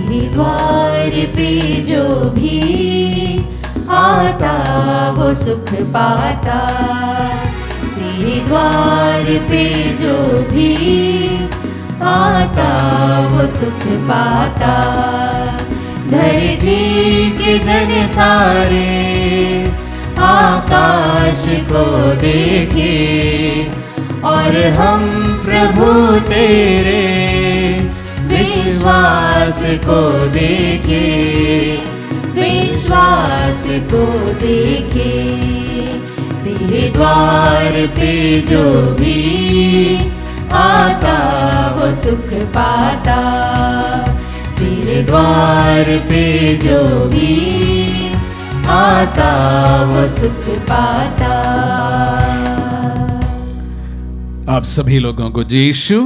तेरे द्वार पे जो भी आता वो सुख पाता। तेरे द्वार पे जो भी आता वो सुख पाता। धरती के जन सारे आकाश को देखे और हम प्रभु तेरे विश्वास को देखे, विश्वास को देखे। तेरे द्वार पे जो भी आता वो सुख पाता। तेरे द्वार पे जो भी आता वो सुख पाता। आप सभी लोगों को यीशु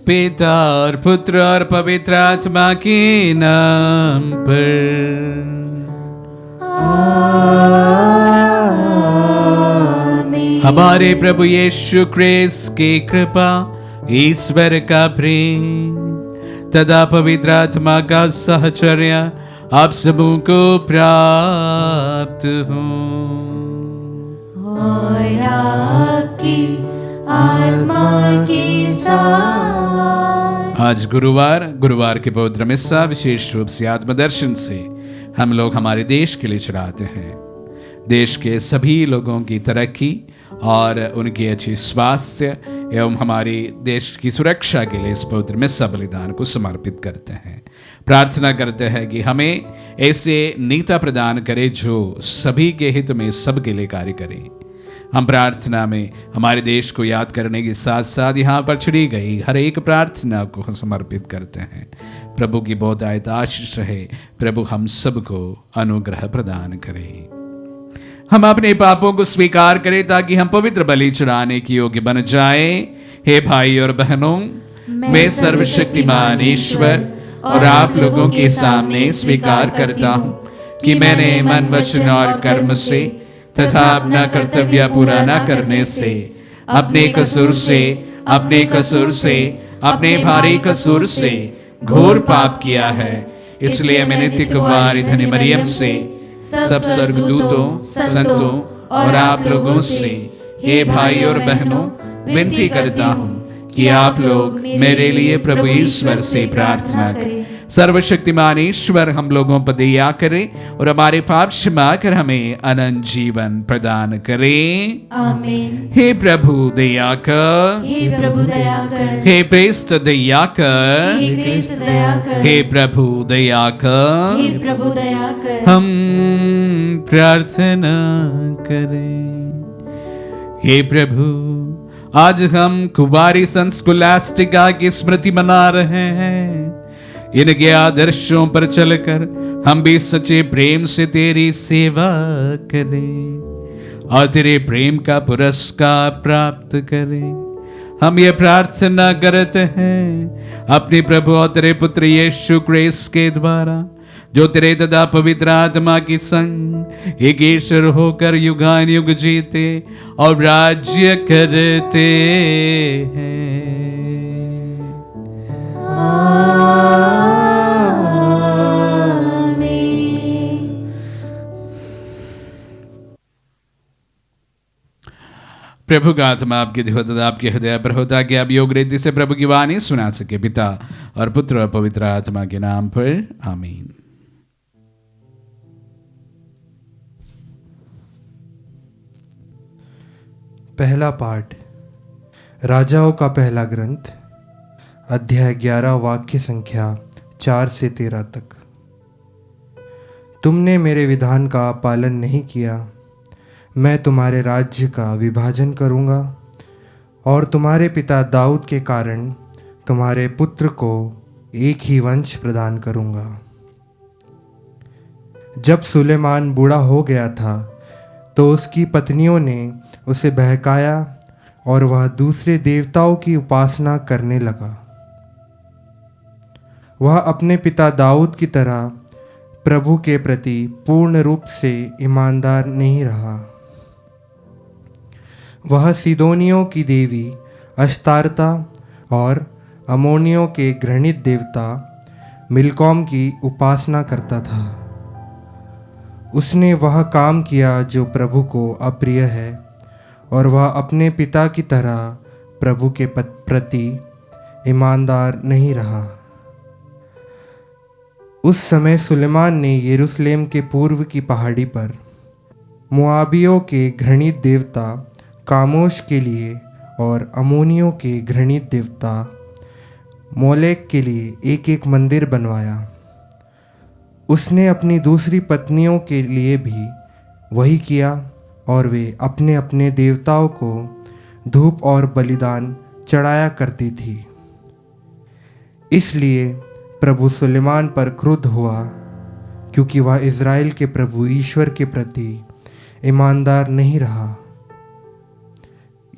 पिता और पुत्र और पवित्र आत्मा के नाम पर आमीन। हमारे प्रभु यीशु क्रिस्त की कृपा, ईश्वर का प्रेम तथा पवित्र आत्मा का सहचर्य आप सबों को प्राप्त हो और आपकी आत्मा के साथ। आज गुरुवार के पवित्र मिस्सा विशेष रूप से आत्मदर्शन से हम लोग हमारे देश के लिए चढ़ाते हैं। देश के सभी लोगों की तरक्की और उनकी अच्छी स्वास्थ्य एवं हमारे देश की सुरक्षा के लिए इस पवित्र मिस्सा बलिदान को समर्पित करते हैं। प्रार्थना करते हैं कि हमें ऐसे नेता प्रदान करे जो सभी के हित में सबके लिए कार्य करें। हम प्रार्थना में हमारे देश को याद करने के साथ साथ यहाँ पर छिड़ी गई हर एक प्रार्थना को समर्पित करते हैं। प्रभु की बहुत आयत आशीष रहे। प्रभु हम सबको अनुग्रह प्रदान करें। हम अपने पापों को स्वीकार करें ताकि हम पवित्र बलि चढ़ाने की योग्य बन जाएं। हे भाई और बहनों, मैं सर्वशक्तिमान ईश्वर और आप लोगों के सामने स्वीकार करता हूँ कि मैंने मन, वचन और कर्म से तथा अपना कर्तव्य पूरा न करने से, अपने कसूर से, अपने भारी कसूर से घोर पाप किया है। इसलिए मैंने नित्य कुमारी धन्य मरियम से, सब स्वर्गदूतों, संतों और आप लोगों से, हे भाई और बहनों, विनती करता हूँ कि आप लोग मेरे लिए प्रभु ईश्वर से प्रार्थना करें। सर्वशक्तिमान ईश्वर हम लोगों पर दया करे और हमारे पाप क्षमा कर हमें अनंत जीवन प्रदान करे। आमीन। हे प्रभु दया कर, हे प्रभु दया कर, हे क्रिस्त दया कर, हे क्रिस्त दया कर, हे प्रभु दया कर, हे प्रभु दया कर। हम प्रार्थना करें। हे प्रभु, आज हम कुवारी संत स्कॉलास्टिका की स्मृति मना रहे हैं। इनके आदर्शों पर चलकर हम भी सच्चे प्रेम से तेरी सेवा करें और तेरे प्रेम का पुरस्कार प्राप्त करें। हम ये प्रार्थना करते हैं अपने प्रभु और तेरे पुत्र यीशु क्रिस्त के द्वारा, जो तेरे तथा पवित्र आत्मा की संग एक ईश्वर होकर युगान युग जीते और राज्य करते हैं। प्रभु का आत्मा आपके हृदय पर होता कि आप योग रीति से प्रभु की वाणी सुना सके। पिता और पुत्र और पवित्र आत्मा के नाम पर आमीन। पहला पाठ राजाओं का पहला ग्रंथ, अध्याय 11, वाक्य संख्या 4 से 13 तक। तुमने मेरे विधान का पालन नहीं किया, मैं तुम्हारे राज्य का विभाजन करूँगा और तुम्हारे पिता दाऊद के कारण तुम्हारे पुत्र को एक ही वंश प्रदान करूँगा। जब सुलेमान बूढ़ा हो गया था तो उसकी पत्नियों ने उसे बहकाया और वह दूसरे देवताओं की उपासना करने लगा। वह अपने पिता दाऊद की तरह प्रभु के प्रति पूर्ण रूप से ईमानदार नहीं रहा। वह सीदोनियों की देवी अश्तारता और अमोनियों के घृणित देवता मिल्कॉम की उपासना करता था। उसने वह काम किया जो प्रभु को अप्रिय है, और वह अपने पिता की तरह प्रभु के प्रति ईमानदार नहीं रहा। उस समय सुलेमान ने यरूशलेम के पूर्व की पहाड़ी पर मोआबियों के घृणित देवता कामोश के लिए और अमोनियों के घृणित देवता मोलेक के लिए एक एक मंदिर बनवाया। उसने अपनी दूसरी पत्नियों के लिए भी वही किया, और वे अपने अपने देवताओं को धूप और बलिदान चढ़ाया करती थी। इसलिए प्रभु सुलेमान पर क्रुद्ध हुआ, क्योंकि वह इज़राइल के प्रभु ईश्वर के प्रति ईमानदार नहीं रहा।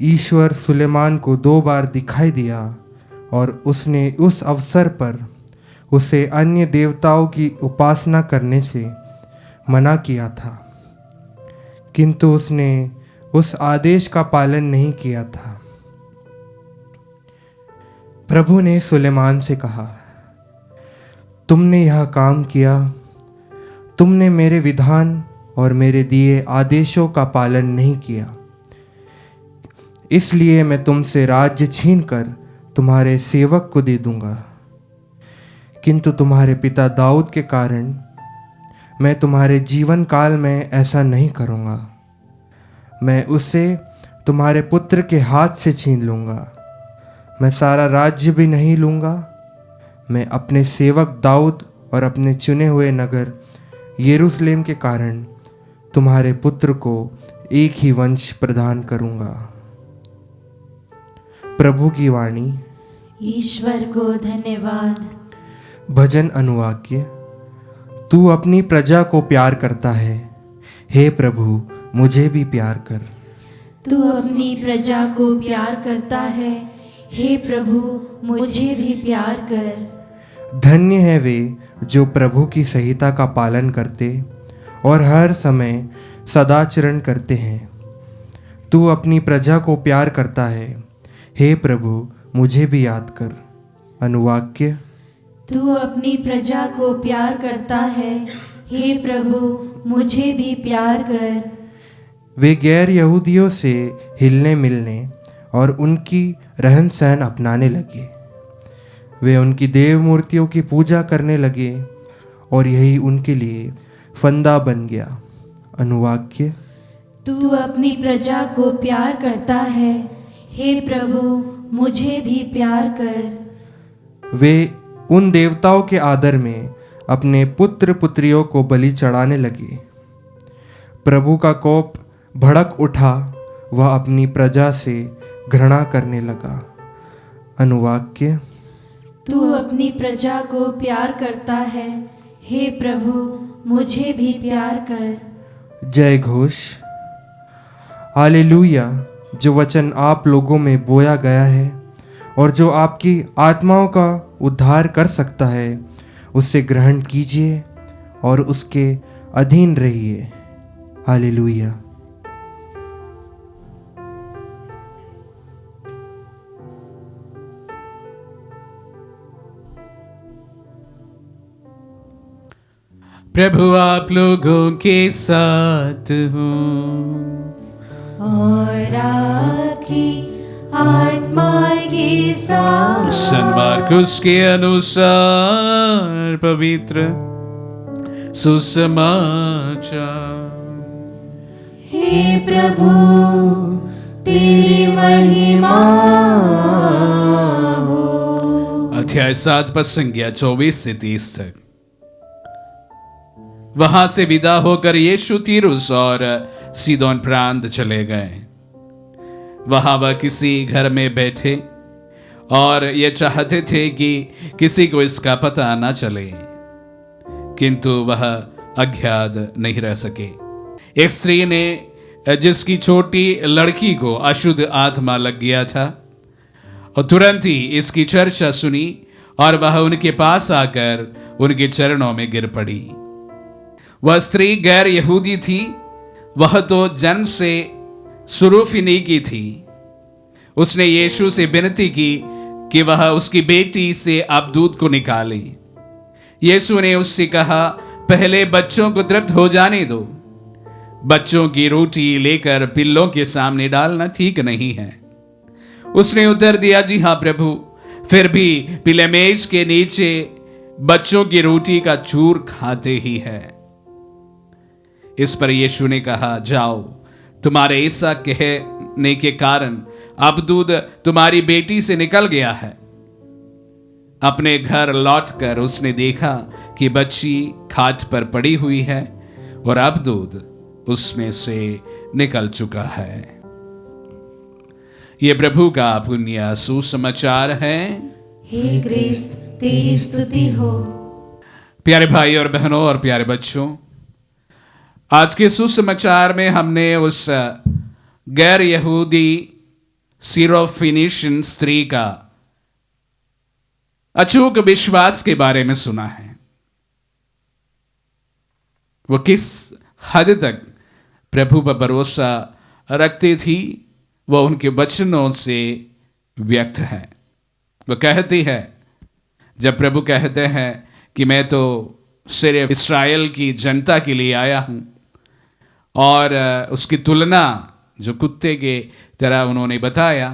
ईश्वर सुलेमान को 2 बार दिखाई दिया, और उसने उस अवसर पर उसे अन्य देवताओं की उपासना करने से मना किया था, किंतु उसने उस आदेश का पालन नहीं किया था। प्रभु ने सुलेमान से कहा, तुमने यह काम किया, तुमने मेरे विधान और मेरे दिए आदेशों का पालन नहीं किया, इसलिए मैं तुमसे राज्य छीनकर तुम्हारे सेवक को दे दूंगा। किंतु तुम्हारे पिता दाऊद के कारण मैं तुम्हारे जीवन काल में ऐसा नहीं करूंगा। मैं उसे तुम्हारे पुत्र के हाथ से छीन लूंगा। मैं सारा राज्य भी नहीं लूंगा। मैं अपने सेवक दाऊद और अपने चुने हुए नगर यरूशलेम के कारण तुम्हारे पुत्र को एक ही वंश प्रदान करूंगा। प्रभु की वाणी। ईश्वर को धन्यवाद। भजन अनुवाक्य। तू अपनी प्रजा को प्यार करता है, हे प्रभु मुझे भी प्यार कर। तू अपनी प्रजा को प्यार करता है, हे प्रभु मुझे भी प्यार कर। धन्य है वे जो प्रभु की संहिता का पालन करते और हर समय सदाचरण करते हैं। तू अपनी प्रजा को प्यार करता है, हे प्रभु मुझे भी याद कर। अनुवाक्य। तू अपनी प्रजा को प्यार करता है, हे प्रभु मुझे भी प्यार कर। वे गैर यहूदियों से हिलने मिलने और उनकी रहन सहन अपनाने लगे। वे उनकी देव मूर्तियों की पूजा करने लगे, और यही उनके लिए फंदा बन गया। अनुवाक्य। तू अपनी प्रजा को प्यार करता है, हे प्रभु मुझे भी प्यार कर। वे उन देवताओं के आदर में अपने पुत्र पुत्रियों को बलि चढ़ाने लगे। प्रभु का कोप भड़क उठा, वह अपनी प्रजा से घृणा करने लगा। अनुवाक्य। तू अपनी प्रजा को प्यार करता है, हे प्रभु मुझे भी प्यार कर। जय घोष। हालेलुया। जो वचन आप लोगों में बोया गया है और जो आपकी आत्माओं का उद्धार कर सकता है, उससे ग्रहण कीजिए और उसके अधीन रहिए। हालेलुया। प्रभु आप लोगों के साथ हो और आपकी आत्मा के साथ। संत मार्कुस के अनुसार पवित्र सुसमाचार। हे प्रभु तेरी महिमा हो। अध्याय 7 पद संज्ञा 24 से 30 तक। वहां से विदा होकर यीशु तीरुस और सीदोन प्रांत चले गए। वहां वह किसी घर में बैठे और ये चाहते थे कि किसी को इसका पता न चले, किंतु वह अज्ञात नहीं रह सके। एक स्त्री ने, जिसकी छोटी लड़की को अशुद्ध आत्मा लग गया था, और तुरंत ही इसकी चर्चा सुनी और वह उनके पास आकर उनके चरणों में गिर पड़ी। वह स्त्री गैर यहूदी थी, वह तो जन्म से सुरूफिनी की थी। उसने यीशु से विनती की कि वह उसकी बेटी से अब दूध को निकाले। यीशु ने उससे कहा, पहले बच्चों को तृप्त हो जाने दो। बच्चों की रोटी लेकर पिल्लों के सामने डालना ठीक नहीं है। उसने उत्तर दिया, जी हाँ प्रभु, फिर भी पिले मेज के नीचे बच्चों की रोटी का चूर खाते ही है। इस पर यीशु ने कहा, जाओ, तुम्हारे ऐसा कहने के कारण अब दूध तुम्हारी बेटी से निकल गया है। अपने घर लौटकर उसने देखा कि बच्ची खाट पर पड़ी हुई है और अब दूध उसमें से निकल चुका है। यह प्रभु का पुण्य सुसमाचार है। हे क्रिस्त, तेरी स्तुति हो। प्यारे भाई और बहनों और प्यारे बच्चों, आज के सुसमाचार में हमने उस गैर यहूदी सीरोफिनिशियन स्त्री का अचूक विश्वास के बारे में सुना है। वो किस हद तक प्रभु पर भरोसा रखती थी, वो उनके वचनों से व्यक्त है। वो कहती है, जब प्रभु कहते हैं कि मैं तो सिर्फ इस्राएल की जनता के लिए आया हूं, और उसकी तुलना जो कुत्ते के तरह उन्होंने बताया,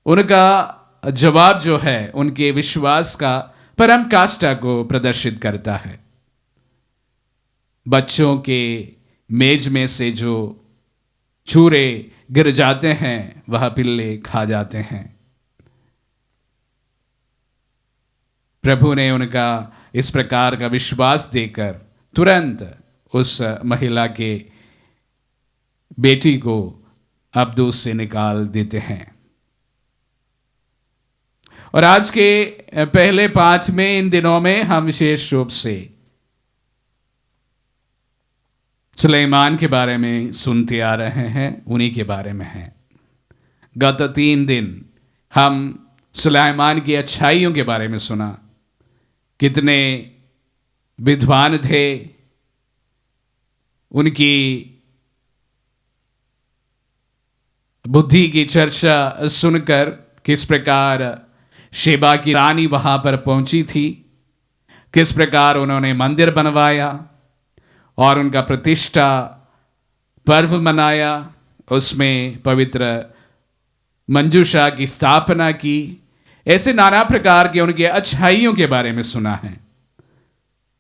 उनका जवाब जो है उनके विश्वास का परम काष्ठा को प्रदर्शित करता है। बच्चों के मेज में से जो चूरे गिर जाते हैं वह पिल्ले खा जाते हैं। प्रभु ने उनका इस प्रकार का विश्वास देकर तुरंत उस महिला के बेटी को अब्दूद से निकाल देते हैं। और आज के पहले पाठ में, इन दिनों में हम विशेष रूप से सुलेमान के बारे में सुनते आ रहे हैं, उन्हीं के बारे में हैं। गत 3 दिन हम सुलेमान की अच्छाइयों के बारे में सुना, कितने विद्वान थे, उनकी बुद्धि की चर्चा सुनकर किस प्रकार शेबा की रानी वहां पर पहुंची थी, किस प्रकार उन्होंने मंदिर बनवाया और उनका प्रतिष्ठा पर्व मनाया, उसमें पवित्र मंजूषा की स्थापना की। ऐसे नाना प्रकार के उनके अच्छाइयों के बारे में सुना है।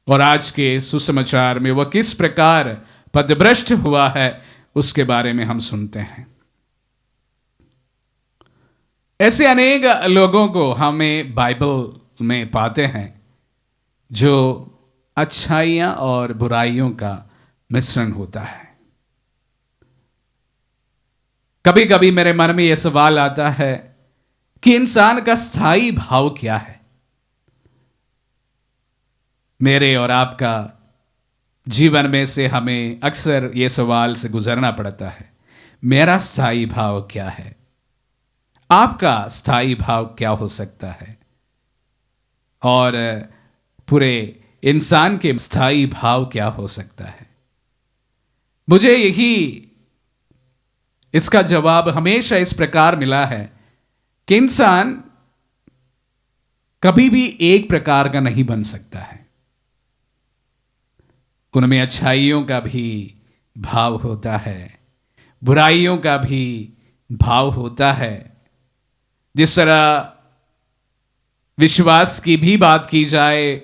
और आज के सुसमाचार में वह किस प्रकार पदभ्रष्ट हुआ है उसके बारे में हम सुनते हैं। ऐसे अनेक लोगों को हमें बाइबल में पाते हैं जो अच्छाइयां और बुराइयों का मिश्रण होता है। कभी कभी मेरे मन में यह सवाल आता है कि इंसान का स्थायी भाव क्या है। मेरे और आपका जीवन में से हमें अक्सर यह सवाल से गुजरना पड़ता है, मेरा स्थायी भाव क्या है, आपका स्थायी भाव क्या हो सकता है, और पूरे इंसान के स्थायी भाव क्या हो सकता है। मुझे यही इसका जवाब हमेशा इस प्रकार मिला है कि इंसान कभी भी एक प्रकार का नहीं बन सकता है। उनमें अच्छाइयों का भी भाव होता है, बुराइयों का भी भाव होता है। जिस तरह विश्वास की भी बात की जाए,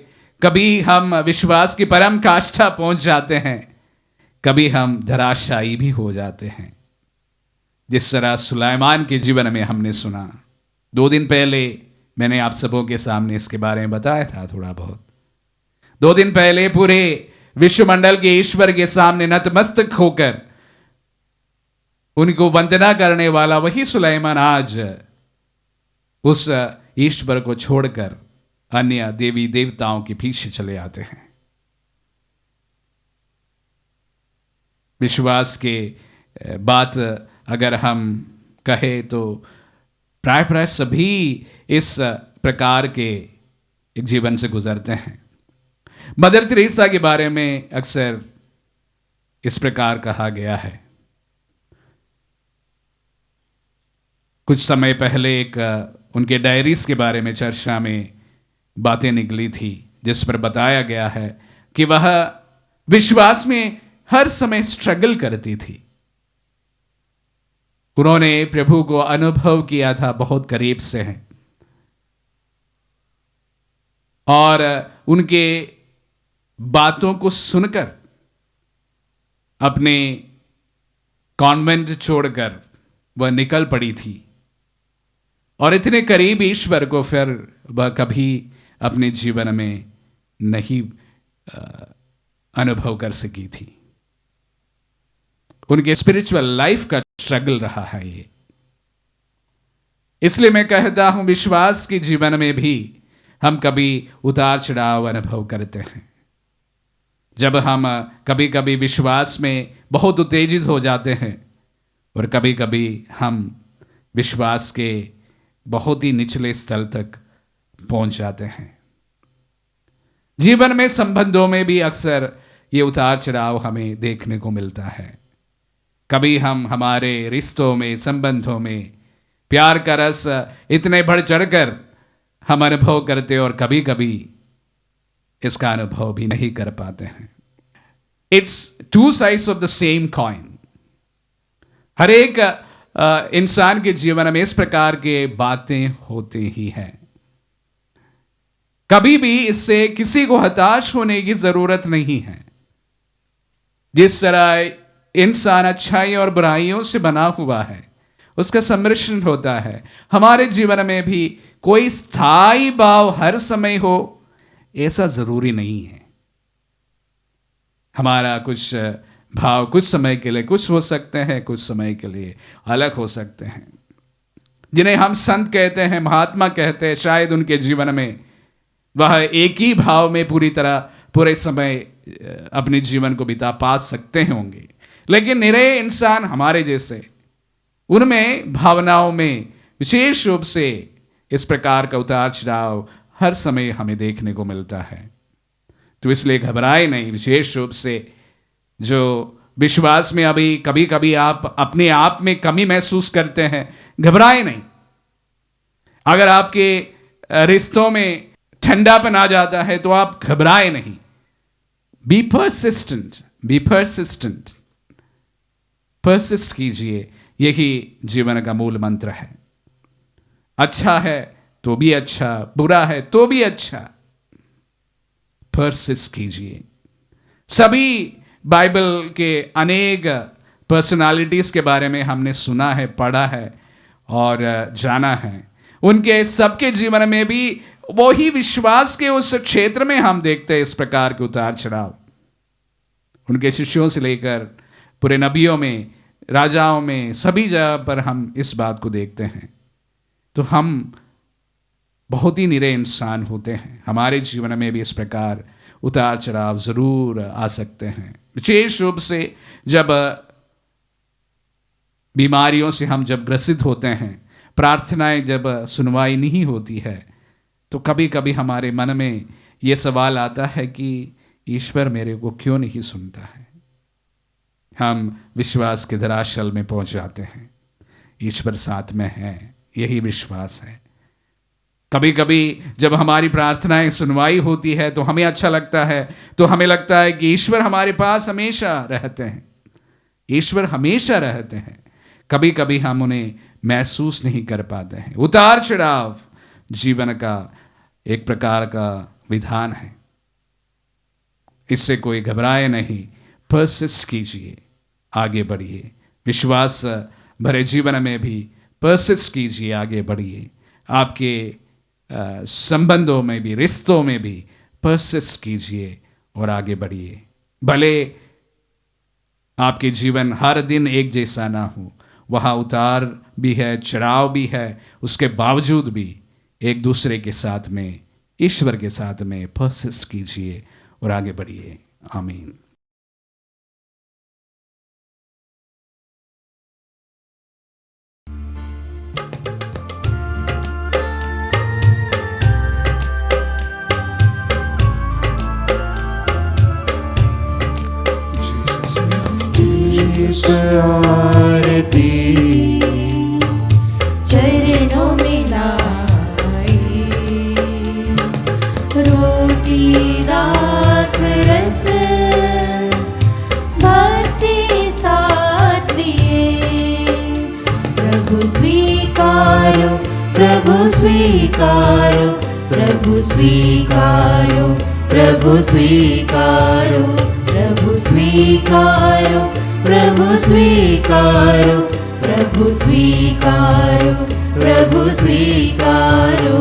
कभी हम विश्वास की परम काष्ठा पहुंच जाते हैं, कभी हम धराशायी भी हो जाते हैं। जिस तरह सुलेमान के जीवन में हमने सुना, 2 दिन पहले मैंने आप सबों के सामने इसके बारे में बताया था थोड़ा बहुत। 2 दिन पहले पूरे विश्वमंडल के ईश्वर के सामने नतमस्तक होकर उनको वंदना करने वाला वही सुलेमान आज उस ईश्वर को छोड़कर अन्य देवी देवताओं के पीछे चले आते हैं। विश्वास के बात अगर हम कहें तो प्राय सभी इस प्रकार के एक जीवन से गुजरते हैं। मदर तेरेसा के बारे में अक्सर इस प्रकार कहा गया है। कुछ समय पहले एक उनके डायरीज के बारे में चर्चा में बातें निकली थी, जिस पर बताया गया है कि वह विश्वास में हर समय स्ट्रगल करती थी। उन्होंने प्रभु को अनुभव किया था, बहुत करीब से हैं, और उनके बातों को सुनकर अपने कॉन्वेंट छोड़कर वह निकल पड़ी थी, और इतने करीब ईश्वर को फिर वह कभी अपने जीवन में नहीं अनुभव कर सकी थी। उनके स्पिरिचुअल लाइफ का स्ट्रगल रहा है ये। इसलिए मैं कहता हूं, विश्वास के जीवन में भी हम कभी उतार चढ़ाव अनुभव करते हैं। जब हम कभी कभी विश्वास में बहुत उत्तेजित हो जाते हैं, और कभी कभी हम विश्वास के बहुत ही निचले स्तर तक पहुंच जाते हैं। जीवन में, संबंधों में भी अक्सर ये उतार चढ़ाव हमें देखने को मिलता है। कभी हम हमारे रिश्तों में, संबंधों में प्यार का रस इतने बढ़ चढ़कर हम अनुभव करते, और कभी कभी इसका अनुभव भी नहीं कर पाते हैं। It's two sides of the same coin. हर एक इंसान के जीवन में इस प्रकार के बातें होती ही हैं। कभी भी इससे किसी को हताश होने की जरूरत नहीं है। जिस तरह इंसान अच्छाई और बुराइयों से बना हुआ है, उसका सम्मिश्रण होता है। हमारे जीवन में भी कोई स्थायी भाव हर समय हो, ऐसा जरूरी नहीं है। हमारा कुछ भाव कुछ समय के लिए कुछ हो सकते हैं, कुछ समय के लिए अलग हो सकते हैं। जिन्हें हम संत कहते हैं, महात्मा कहते हैं, शायद उनके जीवन में वह एक ही भाव में पूरे समय अपने जीवन को बिता पा सकते होंगे। लेकिन निरे इंसान हमारे जैसे, उनमें भावनाओं में विशेष रूप से इस प्रकार का उतार चढ़ाव हर समय हमें देखने को मिलता है। तो इसलिए घबराए नहीं। विशेष रूप से जो विश्वास में अभी कभी कभी आप अपने आप में कमी महसूस करते हैं, घबराए नहीं। अगर आपके रिश्तों में ठंडापन आ जाता है तो आप घबराए नहीं। Be persistent, be persistent, persist कीजिए। यही जीवन का मूल मंत्र है। अच्छा है तो भी अच्छा, बुरा है तो भी अच्छा, परसिस्ट कीजिए। सभी बाइबल के अनेक पर्सनालिटीज के बारे में हमने सुना है, पढ़ा है और जाना है। उनके सबके जीवन में भी वही विश्वास के उस क्षेत्र में हम देखते हैं इस प्रकार के उतार चढ़ाव। उनके शिष्यों से लेकर पूरे नबियों में, राजाओं में, सभी जगह पर हम इस बात को देखते हैं। तो हम बहुत ही निरे इंसान होते हैं। हमारे जीवन में भी इस प्रकार उतार चढ़ाव जरूर आ सकते हैं। विशेष रूप से जब बीमारियों से हम जब ग्रसित होते हैं, प्रार्थनाएं जब सुनवाई नहीं होती है, तो कभी कभी हमारे मन में ये सवाल आता है कि ईश्वर मेरे को क्यों नहीं सुनता है। हम विश्वास के धरातल में पहुंच जाते हैं। ईश्वर साथ में है, यही विश्वास है। कभी कभी जब हमारी प्रार्थनाएं सुनवाई होती है तो हमें अच्छा लगता है, तो हमें लगता है कि ईश्वर हमारे पास हमेशा रहते हैं, ईश्वर हमेशा रहते हैं। कभी कभी हम उन्हें महसूस नहीं कर पाते हैं। उतार चढ़ाव जीवन का एक प्रकार का विधान है। इससे कोई घबराए नहीं, परसिस्ट कीजिए, आगे बढ़िए। विश्वास भरे जीवन में भी परसिस्ट कीजिए, आगे बढ़िए। आपके संबंधों में भी, रिश्तों में भी परसिस्ट कीजिए और आगे बढ़िए। भले आपके जीवन हर दिन एक जैसा ना हो, वहाँ उतार भी है, चढ़ाव भी है, उसके बावजूद भी एक दूसरे के साथ में, ईश्वर के साथ में परसिस्ट कीजिए और आगे बढ़िए। आमीन। आरती चरणों में लाई, रोटी दाख रस भक्ति साथ लिए। प्रभु स्वीकारो, प्रभु स्वीकारो, प्रभु स्वीकारो, प्रभु स्वीकारो, प्रभु स्वीकारो, प्रभु स्वीकारो, प्रभु स्वीकारो, प्रभु स्वीकारो।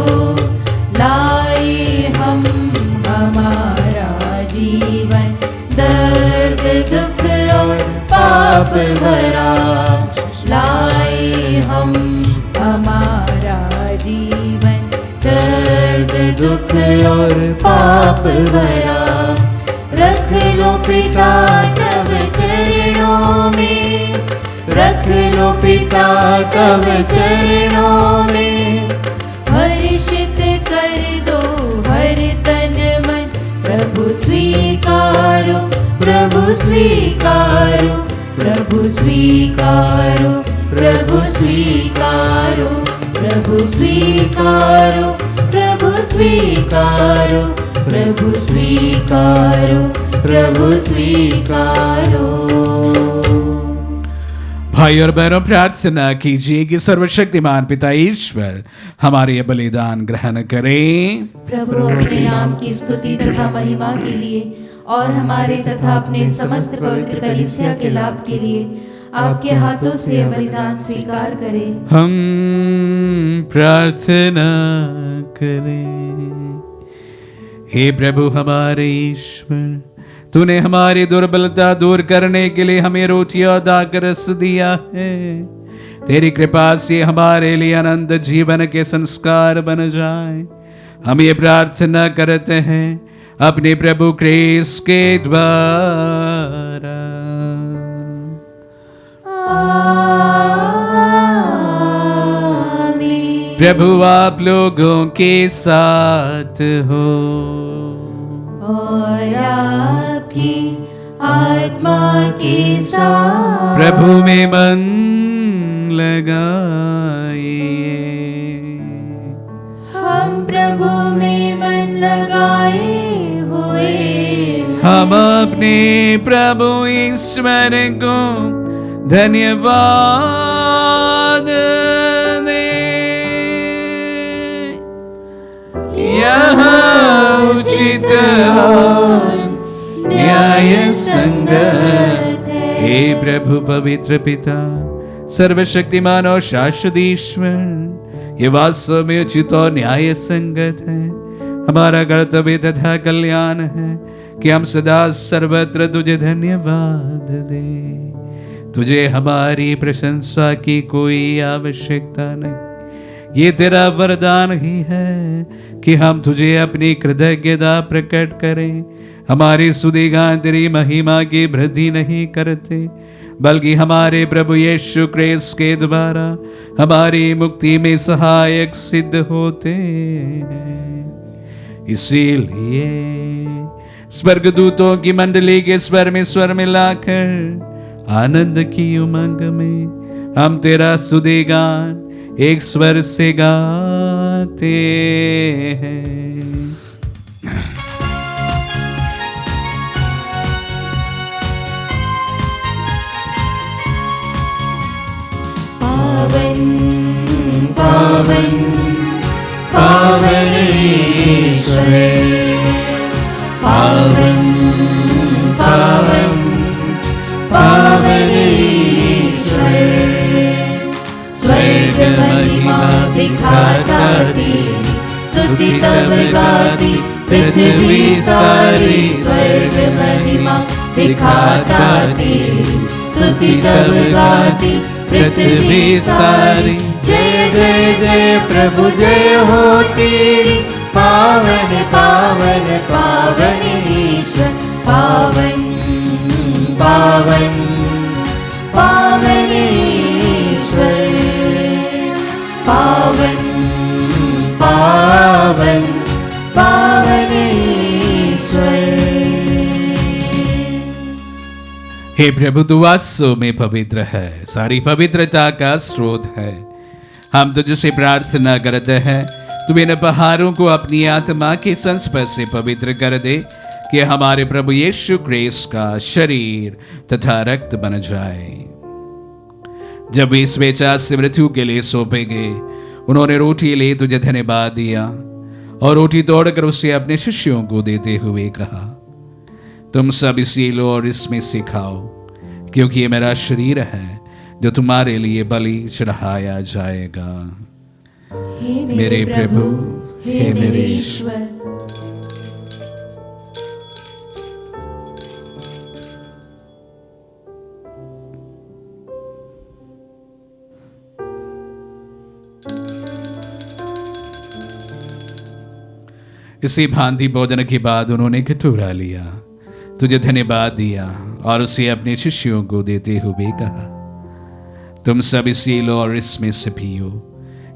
लाए हम हमारा जीवन दर्द दुख और पाप भरा। लाए हम हमारा जीवन दर्द दुख और पाप भरा। रख लो पिता तब चरणों में, रख लो पिता तब चरणों में। हर्षित कर दो हर तन मन, प्रभु स्वीकारो, प्रभु स्वीकारो, प्रभु स्वीकारो, प्रभु स्वीकारो, प्रभु स्वीकारो, प्रभु स्वीकारो, प्रभु स्वीकारो, प्रभु स्वीकारो। भाई और बहनों, प्रार्थना कीजिए कि सर्वशक्तिमान पिता ईश्वर हमारे ये बलिदान ग्रहण करें। प्रभु अपने नाम की स्तुति तथा महिमा के लिए और हमारे तथा अपने समस्त पवित्र कलीसिया के लाभ के लिए आपके हाथों से यह बलिदान स्वीकार करें। हम प्रार्थना करें। हे प्रभु हमारे ईश्वर, तूने हमारी दुर्बलता दूर करने के लिए हमें रोटी और दाख रस दिया है। तेरी कृपा से हमारे लिए अनंत जीवन के संस्कार बन जाए, हम ये प्रार्थना करते हैं अपने प्रभु क्रिस्त के द्वारा। आमीन। प्रभु आप लोगों के साथ हो और आपकी आत्मा के साथ। प्रभु में मन लगाइए। हम प्रभु में मन लगाए हुए हम अपने प्रभु ईश्वर को धन्यवाद दें। यहाँ उचित और न्याय संगत है। हे प्रभु पवित्र पिता, सर्वशक्तिमान और शाश्वत ईश्वर, ये वास्तव में उचित और न्याय संगत है। हमारा कर्तव्य तथा कल्याण है कि हम सदा सर्वत्र तुझे धन्यवाद दें। तुझे हमारी प्रशंसा की कोई आवश्यकता नहीं। ये तेरा वरदान ही है कि हम तुझे अपनी कृतज्ञता प्रकट करें। हमारी स्तुतिगान तेरी महिमा की वृद्धि नहीं करते, बल्कि हमारे प्रभु यीशु क्रिस्त के द्वारा हमारी मुक्ति में सहायक सिद्ध होते हैं। इसीलिए स्वर्गदूतों की मंडली के स्वर में मिलाकर आनंद की उमंग में हम तेरा स्तुतिगान एक स्वर से गाते हैं। पावन पावन पावन ईश्वर, पावन पावन पावन ईश्वर। स्वर्ग महिमा दिखाता तेरी, स्तुति तब गाती पृथ्वी सारी। स्वर्ग महिमा दिखाता तेरी, स्तुति तब गाती पृथ्वी सारी। जय जय जय प्रभु जय हो तेरी, पावन पावन पावन ईश्वर। पावन पावन पावन ईश्वर, पावन पावन पावन ईश्वर। हे प्रभु, तू वास्तव में पवित्र है, सारी पवित्रता का स्रोत है। हम तुझसे प्रार्थना करते हैं, तुम इन पहाड़ों को अपनी आत्मा के संस्पर्श से पवित्र कर दे कि हमारे प्रभु यीशु क्रिस्त का शरीर तथा रक्त बन जाए। जब वे स्वेच्छा से मृत्यु के लिए सौंपे गए, उन्होंने रोटी ले तुझे धन्यवाद दिया और रोटी तोड़कर उसे अपने शिष्यों को देते हुए कहा, तुम सब इसे लो और इसमें से खाओ, क्योंकि ये मेरा शरीर है जो तुम्हारे लिए बलि चढ़ाया जाएगा। हे मेरे प्रभु, हे मेरे ईश्वर। इसी भांति भोजन के बाद उन्होंने कटोरा लिया, तुझे धन्यवाद दिया और उसे अपने शिष्यों को देते हुए कहा, तुम सब इसे लो और इसमें से पियो,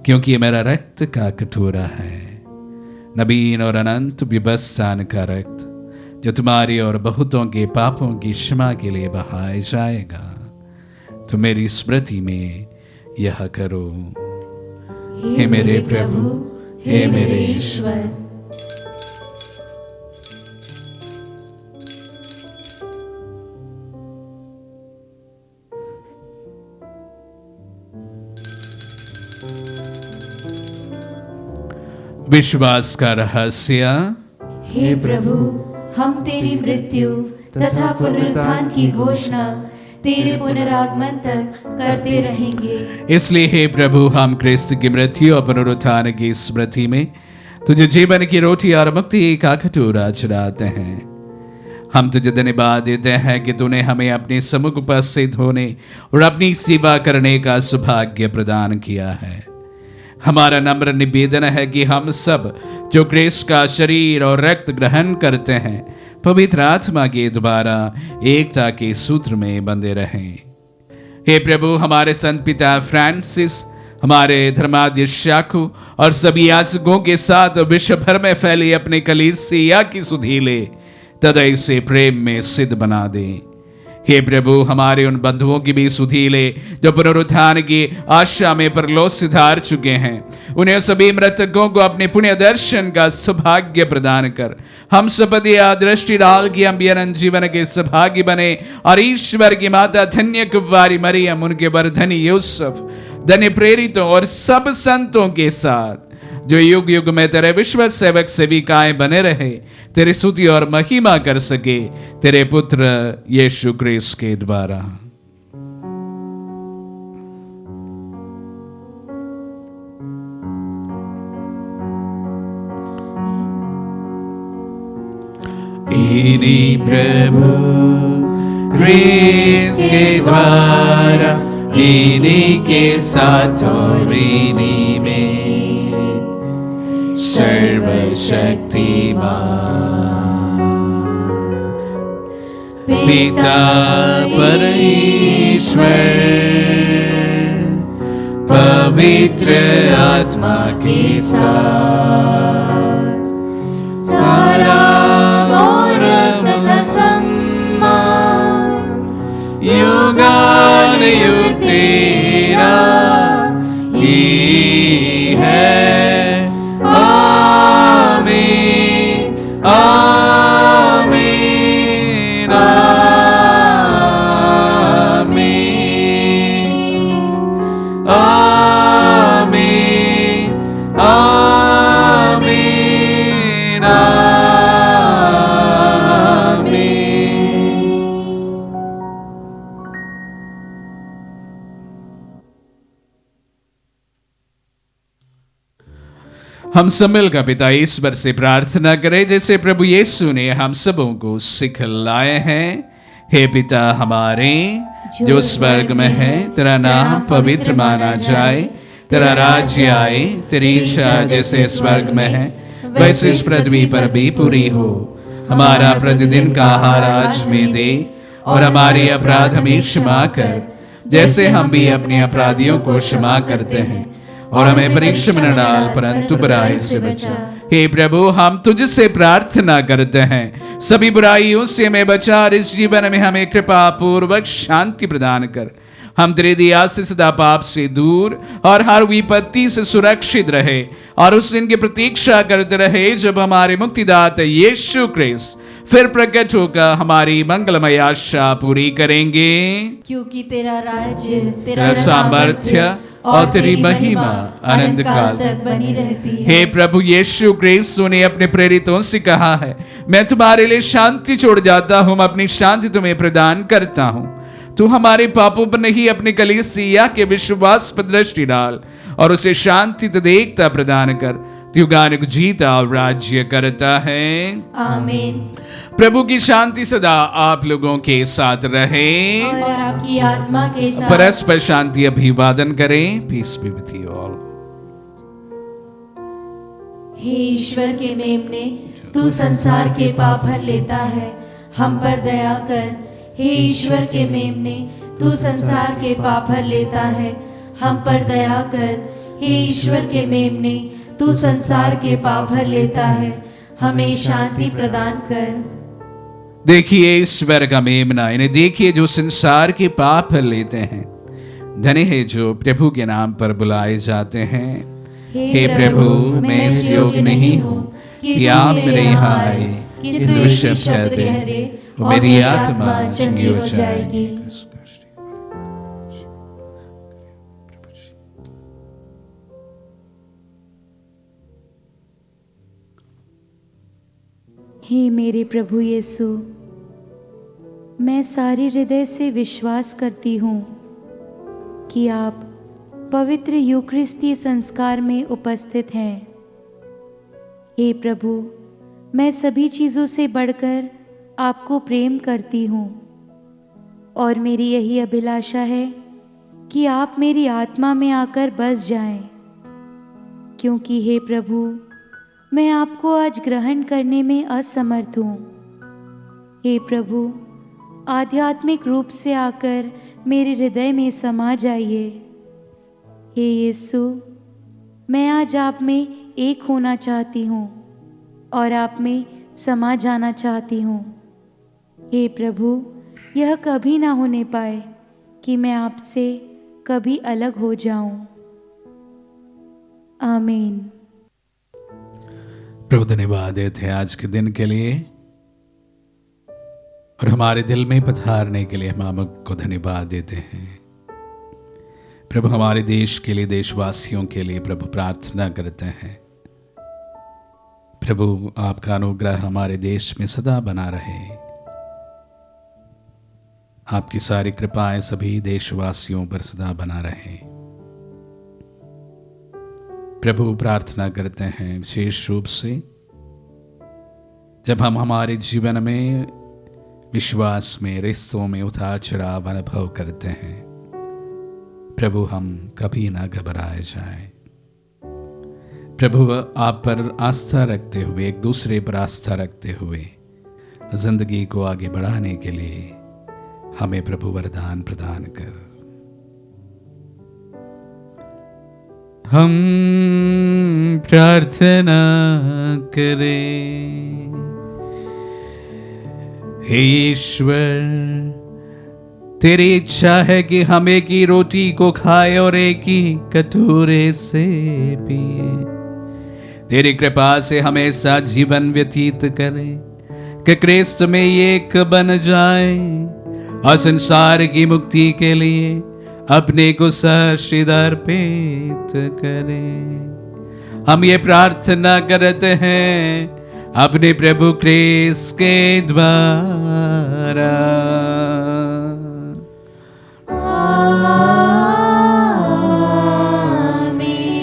क्योंकि ये मेरा रक्त का कटोरा है, नवीन और अनंत विबस्तान का रक्त, जो तुम्हारी और बहुतों के पापों की क्षमा के लिए बहाया जाएगा। तो मेरी स्मृति में यह करो। हे मेरे प्रभु, हे मेरे ईश्वर। विश्वास का रहस्य। हे प्रभु, हम तेरी मृत्यु तथा पुनरुत्थान की घोषणा तेरे पुनरागमन तक करते रहेंगे। इसलिए हे प्रभु, हम क्रिस्त की मृत्यु और पुनरुत्थान की स्मृति में तुझे जीवन की रोटी और मुक्ति का कटोरा चढ़ाते हैं। हम तुझे धन्यवाद देते हैं कि तूने हमें अपने सम्मुख उपस्थित होने और अपनी सेवा करने का सौभाग्य प्रदान किया है। हमारा नम्र निवेदन है कि हम सब जो क्रिस्त का शरीर और रक्त ग्रहण करते हैं, पवित्र आत्मा के द्वारा एकता के सूत्र में बंधे रहें। हे प्रभु, हमारे संत पिता फ्रांसिस, हमारे धर्माध्यक्ष याकूब और सभी याजकों के साथ विश्व भर में फैली अपने कलीसिया की सुधीले तदय से प्रेम में सिद्ध बना दे। हे प्रभु, हमारे उन बंधुओं की भी सुधीले जो पुनरुत्थान की आशा में परलोक सिधार चुके हैं, उन्हें सभी मृतकों को अपने पुण्य दर्शन का सौभाग्य प्रदान कर हम सपदि दृष्टि डाल की हम भी अनंत जीवन के सौभाग्य बने और ईश्वर की माता धन्य कुंवारी मरियम, उनके वर्धनी यूसुफ, धन्य प्रेरितों और सब संतों के साथ जो युग युग में तेरे विश्व सेवक सेविकाएं बने रहे, तेरी स्तुति और महिमा कर सके तेरे पुत्र यीशु क्रिस्त के द्वारा। इन्हीं प्रभु क्रिस्त के द्वारा, इन्हीं के साथ और इन्हीं में सर्वशक्तिमान पिता परमेश्वर पवित्र आत्मा के साथ सारा गौरव तथा सम्मान युगानुयुग तेरा ही है। आमीन, आमीन, आमीन, आमीन, आमीन। हम सब मिलकर पिता ईश्वर से प्रार्थना करें जैसे प्रभु यीशु ने हम सबों को सिखलाए हैं। हे पिता हमारे जो स्वर्ग में है, तेरा नाम पवित्र माना जाए, तेरा राज्य आए, तेरी इच्छा जैसे स्वर्ग में है वैसे इस पृथ्वी पर भी पूरी हो। हमारा प्रतिदिन का आहार आज में दे और हमारे अपराध हमें क्षमा कर जैसे हम भी अपने अपराधियों को क्षमा करते हैं, और हमें परीक्षा में न डाल परंतु बुराई से बचा। हे प्रभु, हम तुझसे प्रार्थना करते हैं सभी बुराइयों से हमें बचा और इस जीवन में हमें कृपा पूर्वक शांति प्रदान कर हम तेरे दया से सदा पाप से दूर और हर विपत्ति से सुरक्षित रहे और उस दिन की प्रतीक्षा करते रहे जब हमारे मुक्तिदाता यीशु क्रिस्त फिर प्रकट होकर हमारी मंगलमय आशा पूरी करेंगे। क्योंकि तेरा राज्य, तेरा सामर्थ्य और तेरी महिमा अनंत काल तक बनी रहती है। हे प्रभु यीशु क्रिस्त ने अपने प्रेरितों से कहा है, मैं तुम्हारे लिए शांति छोड़ जाता हूँ, अपनी शांति तुम्हें प्रदान करता हूँ। तू हमारे पापों पर नहीं अपनी कलीसिया के विश्वास पर दृष्टि डाल और उसे शांति तथा एकता प्रदान कर। युगानुग जीता और राज्य करता है। आमीन। प्रभु की शांति सदा आप लोगों के साथ रहे और आपकी आत्मा के साथ। परस्पर शांति अभिवादन करें। Peace be with you all. हे ईश्वर के मेमने, तू संसार के पाप हर लेता है, हम पर दया कर। हे ईश्वर के मेमने, तू संसार के पाप हर लेता है, हम पर दया कर। हे ईश्वर के मेमने, तू संसार के पाप हर लेता है, हमें शांति प्रदान कर। देखिए ईश्वर का मेमना, इन्हें देखिए जो संसार के पाप हर लेते हैं। धन्य है जो प्रभु के नाम पर बुलाए जाते हैं। हे प्रभु, मैं इस योग्य नहीं हूँ कि आप मेरे यहाँ आए, किंतु एक शब्द कह दे और मेरी आत्मा चंगी हो जाएगी। हे मेरे प्रभु यीशु, मैं सारे हृदय से विश्वास करती हूँ कि आप पवित्र यूकरिस्ती संस्कार में उपस्थित हैं। हे प्रभु, मैं सभी चीज़ों से बढ़कर आपको प्रेम करती हूँ और मेरी यही अभिलाषा है कि आप मेरी आत्मा में आकर बस जाएं, क्योंकि हे प्रभु, मैं आपको आज ग्रहण करने में असमर्थ हूँ। हे प्रभु, आध्यात्मिक रूप से आकर मेरे हृदय में समा जाइए। हे यीशु, मैं आज आप में एक होना चाहती हूँ और आप में समा जाना चाहती हूँ। हे प्रभु, यह कभी ना होने पाए कि मैं आपसे कभी अलग हो जाऊं। आमीन। प्रभु धन्यवाद देते हैं आज के दिन के लिए और हमारे दिल में पधारने के लिए हम आपको धन्यवाद देते हैं। प्रभु, हमारे देश के लिए, देशवासियों के लिए प्रभु प्रार्थना करते हैं। प्रभु, आपका अनुग्रह हमारे देश में सदा बना रहे। आपकी सारी कृपाएं सभी देशवासियों पर सदा बना रहे। प्रभु, प्रार्थना करते हैं विशेष रूप से जब हम हमारे जीवन में, विश्वास में, रिश्तों में उतार चढ़ाव अनुभव करते हैं, प्रभु हम कभी ना घबराए जाएं। प्रभु, आप पर आस्था रखते हुए, एक दूसरे पर आस्था रखते हुए जिंदगी को आगे बढ़ाने के लिए हमें प्रभु वरदान प्रदान कर। हम प्रार्थना करें। हे ईश्वर, तेरी इच्छा है कि हम एक ही रोटी को खाए और एक ही कटोरे से पिए। तेरी कृपा से हम ऐसा जीवन व्यतीत करें कि क्रिस्त में एक बन जाए और संसार की मुक्ति के लिए अपने को सहर्षित अर्पित करें। हम ये प्रार्थना करते हैं अपने प्रभु क्रिस्त के द्वारा।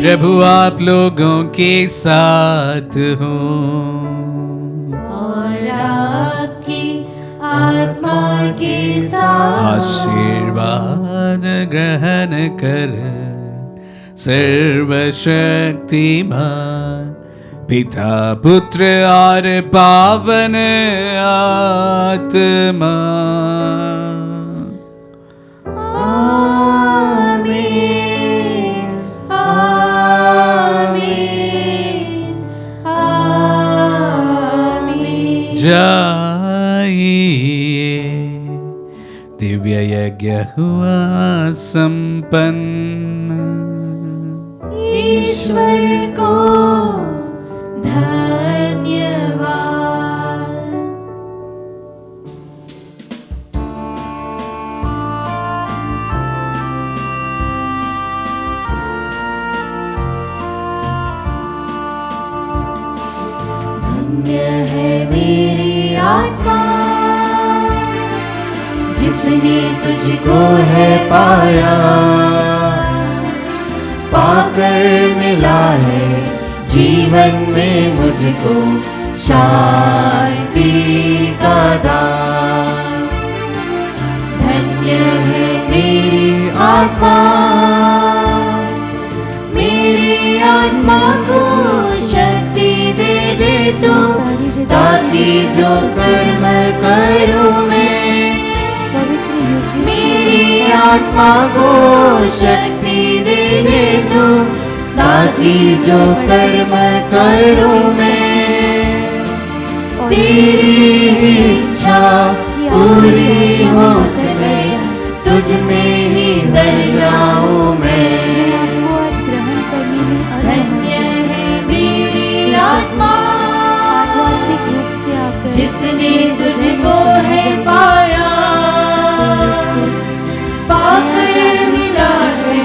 प्रभु आप लोगों के साथ हो और आपकी आत्मा के साथ। आशीर्वाद ग्रहण कर सर्वशक्तिमान पिता, पुत्र और पावन आत्मा। आमीन, आमीन, आमीन। जाइए, दिव्य यज्ञ हुआ संपन्न। ईश्वर को धन्यवाद। धन्य है मेरी आत्मा जिसने तुझको है पाया, पाकर मिला है जीवन में मुझको शांति का दान। धन्य है मेरी आत्मा, मेरी आत्मा को शक्ति दे दे तू, ताकि जो कर्म करूं मैं, मेरी आत्मा को शक्ति दे दे तू, ताकि जो कर्म करूं मैं, तेरी इच्छा पूरी हो सके, तुझ में ही तर जाऊं मैं। धन्य है मेरी आत्मा जिसने तुझको है पाया, पाकर मिला है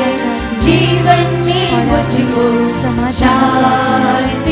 जीवन में मुझको शांति